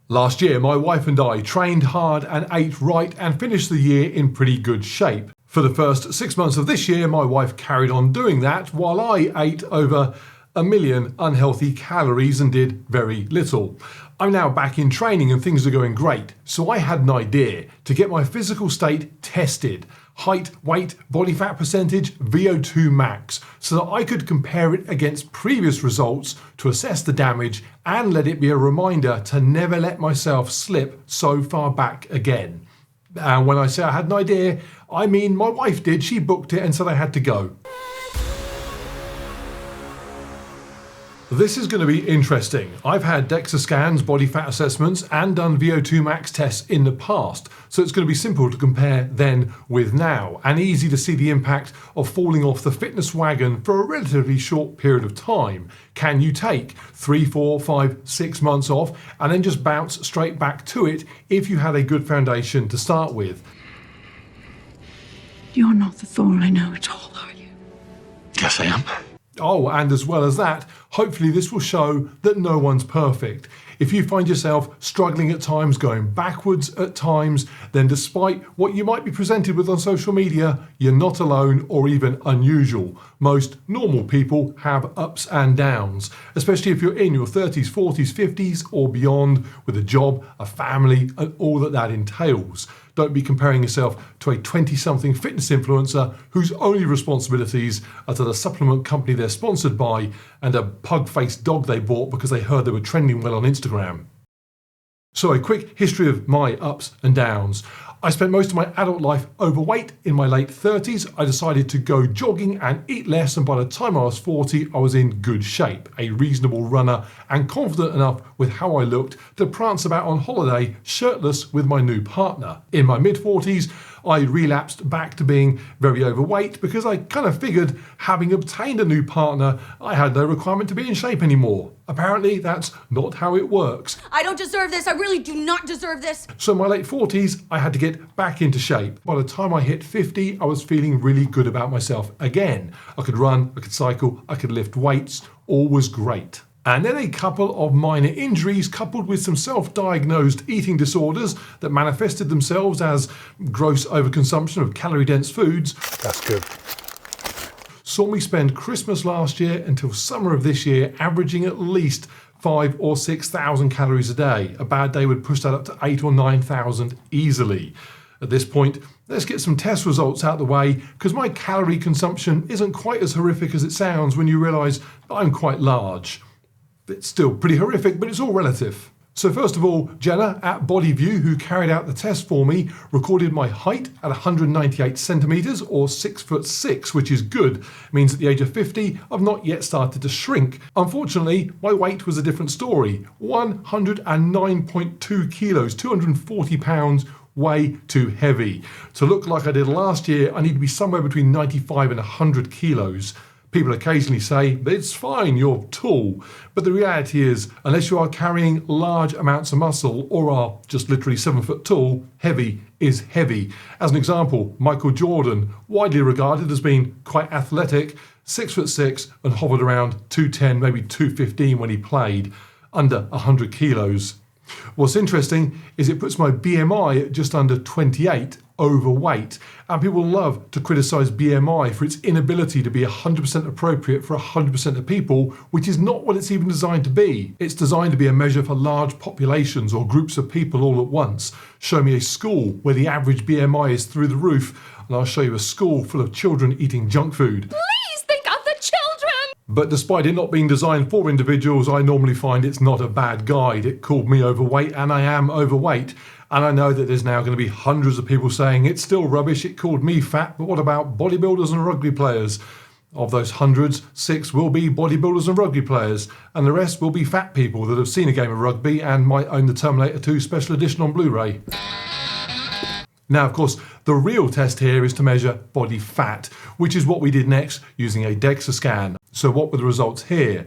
Last year, my wife and I trained hard and ate right and finished the year in pretty good shape. For the first 6 months of this year, my wife carried on doing that while I ate over 1 million unhealthy calories and did very little. I'm now back in training and things are going great, so I had an idea to get my physical state tested. Height, weight, body fat percentage, VO2 max, so that I could compare it against previous results to assess the damage and let it be a reminder to never let myself slip so far back again. And when I say I had an idea, I mean my wife did. She booked it and said I had to go. This is going to be interesting. I've had DEXA scans, body fat assessments, and done VO2 max tests in the past, so it's going to be simple to compare then with now, and easy to see the impact of falling off the fitness wagon for a relatively short period of time. Can you take 3, 4, 5, 6 months off and then just bounce straight back to it if you had a good foundation to start with? You're not the Thor I know at all, are you? Yes, I am. Oh, and as well as that, hopefully this will show that no one's perfect. If you find yourself struggling at times, going backwards at times, then despite what you might be presented with on social media, you're not alone or even unusual. Most normal people have ups and downs, especially if you're in your 30s, 40s, 50s or beyond with a job, a family and all that entails. Don't be comparing yourself to a 20-something fitness influencer whose only responsibilities are to the supplement company they're sponsored by and a pug-faced dog they bought because they heard they were trending well on Instagram. So a quick history of my ups and downs. I spent most of my adult life overweight. In my late 30s, I decided to go jogging and eat less, and by the time I was 40, I was in good shape, a reasonable runner and confident enough with how I looked to prance about on holiday shirtless with my new partner. In my mid-40s, I relapsed back to being very overweight because I kind of figured, having obtained a new partner, I had no requirement to be in shape anymore. Apparently, that's not how it works. I don't deserve this. I really do not deserve this. So in my late 40s, I had to get back into shape. By the time I hit 50, I was feeling really good about myself again. I could run, I could cycle, I could lift weights, all was great. And then a couple of minor injuries coupled with some self-diagnosed eating disorders that manifested themselves as gross overconsumption of calorie-dense foods. That's good. Saw me spend Christmas last year until summer of this year averaging at least 5,000 or 6,000 calories a day. A bad day would push that up to 8,000 or 9,000 easily. At this point, let's get some test results out the way, because my calorie consumption isn't quite as horrific as it sounds when you realise I'm quite large. It's still pretty horrific, but it's all relative. So first of all, Jenna at BodyView, who carried out the test for me, recorded my height at 198 centimetres or 6'6", which is good. It means at the age of 50, I've not yet started to shrink. Unfortunately, my weight was a different story. 109.2 kilos, 240 pounds, way too heavy. To look like I did last year, I need to be somewhere between 95 and 100 kilos. People occasionally say, it's fine, you're tall. But the reality is, unless you are carrying large amounts of muscle or are just literally 7 foot tall, heavy is heavy. As an example, Michael Jordan, widely regarded as being quite athletic, 6'6" and hovered around 210, maybe 215 when he played, under 100 kilos. What's interesting is it puts my BMI at just under 28, overweight, and people love to criticise BMI for its inability to be 100% appropriate for 100% of people, which is not what it's even designed to be. It's designed to be a measure for large populations or groups of people all at once. Show me a school where the average BMI is through the roof, and I'll show you a school full of children eating junk food. Please think of the children! But despite it not being designed for individuals, I normally find it's not a bad guide. It called me overweight, and I am overweight. And I know that there's now going to be hundreds of people saying it's still rubbish, it called me fat, but what about bodybuilders and rugby players? Of those hundreds, 6 will be bodybuilders and rugby players, and the rest will be fat people that have seen a game of rugby and might own the Terminator 2 Special Edition on Blu-ray. Now, of course, the real test here is to measure body fat, which is what we did next using a DEXA scan. So what were the results here?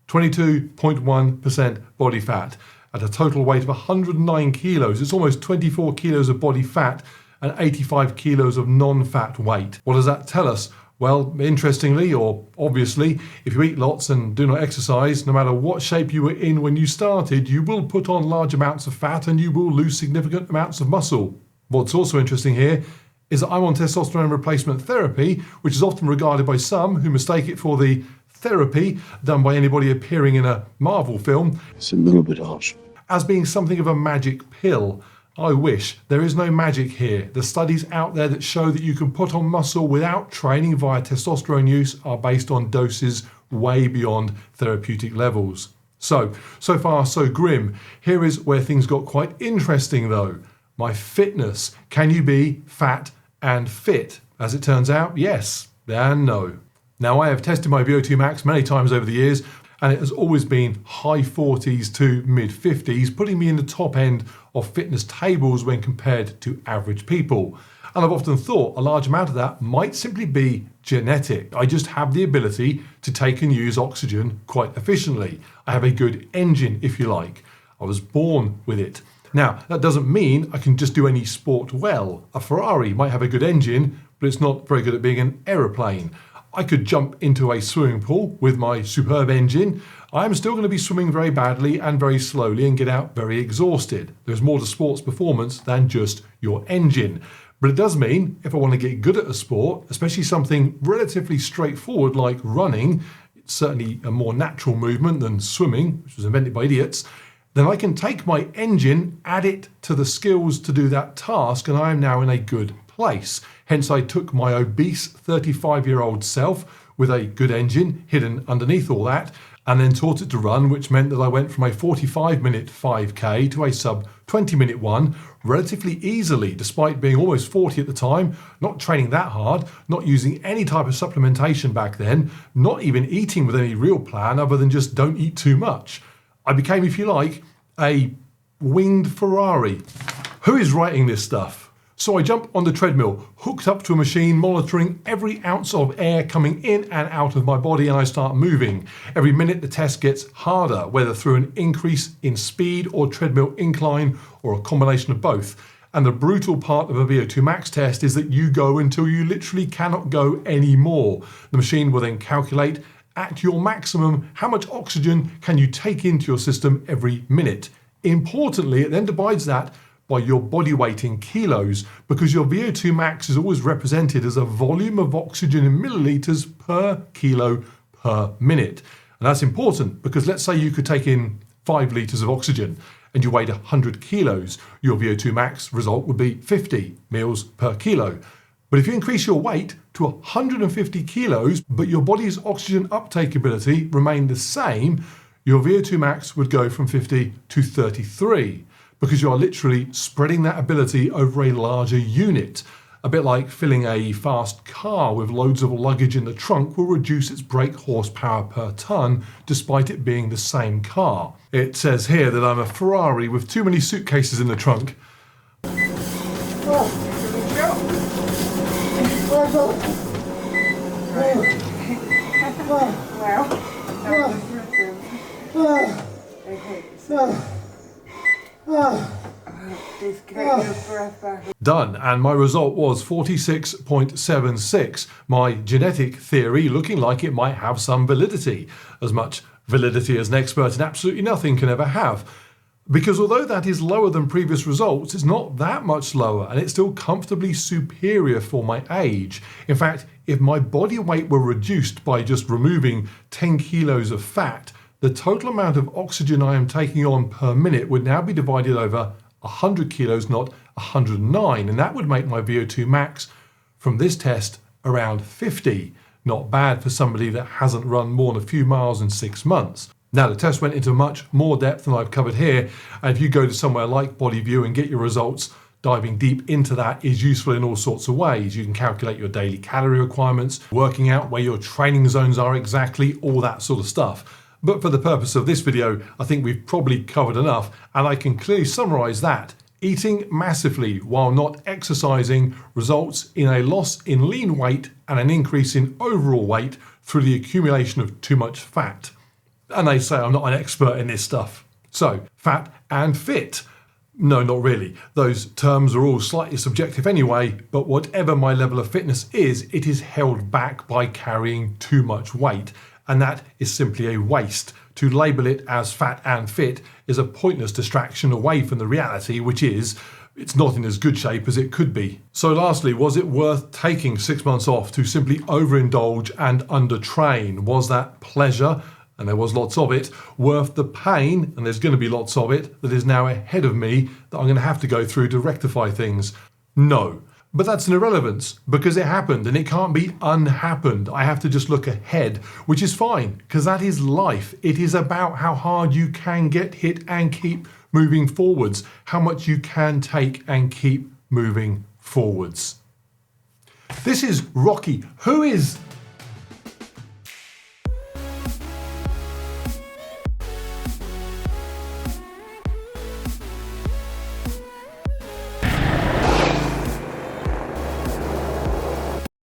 22.1% body fat. At a total weight of 109 kilos, it's almost 24 kilos of body fat and 85 kilos of non-fat weight. What does that tell us? Well, interestingly, or obviously, if you eat lots and do not exercise, no matter what shape you were in when you started, you will put on large amounts of fat and you will lose significant amounts of muscle. What's also interesting here is that I'm on testosterone replacement therapy, which is often regarded by some who mistake it for the therapy done by anybody appearing in a Marvel film. It's a little bit harsh. As being something of a magic pill. I wish. There is no magic here. The studies out there that show that you can put on muscle without training via testosterone use are based on doses way beyond therapeutic levels. So far so grim. Here is where things got quite interesting though. My fitness. Can you be fat and fit? As it turns out, yes and no. Now I have tested my VO2 max many times over the years, and it has always been high 40s to mid 50s, putting me in the top end of fitness tables when compared to average people. And I've often thought a large amount of that might simply be genetic. I just have the ability to take and use oxygen quite efficiently. I have a good engine, if you like. I was born with it. Now, that doesn't mean I can just do any sport well. A Ferrari might have a good engine, but it's not very good at being an aeroplane. I could jump into a swimming pool with my superb engine. I'm still going to be swimming very badly and very slowly and get out very exhausted. There's more to sports performance than just your engine. But it does mean if I want to get good at a sport, especially something relatively straightforward like running, it's certainly a more natural movement than swimming, which was invented by idiots, then I can take my engine, add it to the skills to do that task, and I am now in a good place. Hence, I took my obese 35-year-old self with a good engine hidden underneath all that, and then taught it to run, which meant that I went from a 45-minute 5K to a sub 20-minute one relatively easily, despite being almost 40 at the time, not training that hard, not using any type of supplementation back then, not even eating with any real plan other than just don't eat too much. I became, if you like, a winged Ferrari. Who is writing this stuff? So I jump on the treadmill, hooked up to a machine, monitoring every ounce of air coming in and out of my body, and I start moving. Every minute the test gets harder, whether through an increase in speed or treadmill incline or a combination of both. And the brutal part of a VO2 max test is that you go until you literally cannot go anymore. The machine will then calculate at your maximum how much oxygen can you take into your system every minute. Importantly, it then divides that by your body weight in kilos, because your VO2 max is always represented as a volume of oxygen in milliliters per kilo per minute. And that's important because let's say you could take in 5 litres of oxygen and you weighed 100 kilos, your VO2 max result would be 50 mils per kilo. But if you increase your weight to 150 kilos, but your body's oxygen uptake ability remained the same, your VO2 max would go from 50 to 33. Because you are literally spreading that ability over a larger unit. A bit like filling a fast car with loads of luggage in the trunk will reduce its brake horsepower per tonne, despite it being the same car. It says here that I'm a Ferrari with too many suitcases in the trunk. Just get your breath back. Done, and my result was 46.76. My genetic theory looking like it might have some validity, as much validity as an expert in absolutely nothing can ever have. Because although that is lower than previous results, it's not that much lower, and it's still comfortably superior for my age. In fact, if my body weight were reduced by just removing 10 kilos of fat, the total amount of oxygen I am taking on per minute would now be divided over 100 kilos, not 109, and that would make my VO2 max from this test around 50. Not bad for somebody that hasn't run more than a few miles in 6 months. Now, the test went into much more depth than I've covered here, and if you go to somewhere like BodyView and get your results, diving deep into that is useful in all sorts of ways. You can calculate your daily calorie requirements, working out where your training zones are exactly, all that sort of stuff. But for the purpose of this video, I think we've probably covered enough, and I can clearly summarize that. Eating massively while not exercising results in a loss in lean weight and an increase in overall weight through the accumulation of too much fat. And they say I'm not an expert in this stuff. So, fat and fit. No, not really. Those terms are all slightly subjective anyway, but whatever my level of fitness is, it is held back by carrying too much weight, and that is simply a waste. To label it as fat and fit is a pointless distraction away from the reality, which is it's not in as good shape as it could be. So lastly, was it worth taking 6 months off to simply overindulge and undertrain? Was that pleasure, and there was lots of it, worth the pain, and there's going to be lots of it, that is now ahead of me that I'm going to have to go through to rectify things? No. But that's an irrelevance, because it happened and it can't be unhappened. I have to just look ahead, which is fine, because that is life. It is about how hard you can get hit and keep moving forwards, how much you can take and keep moving forwards. This is Rocky. Who is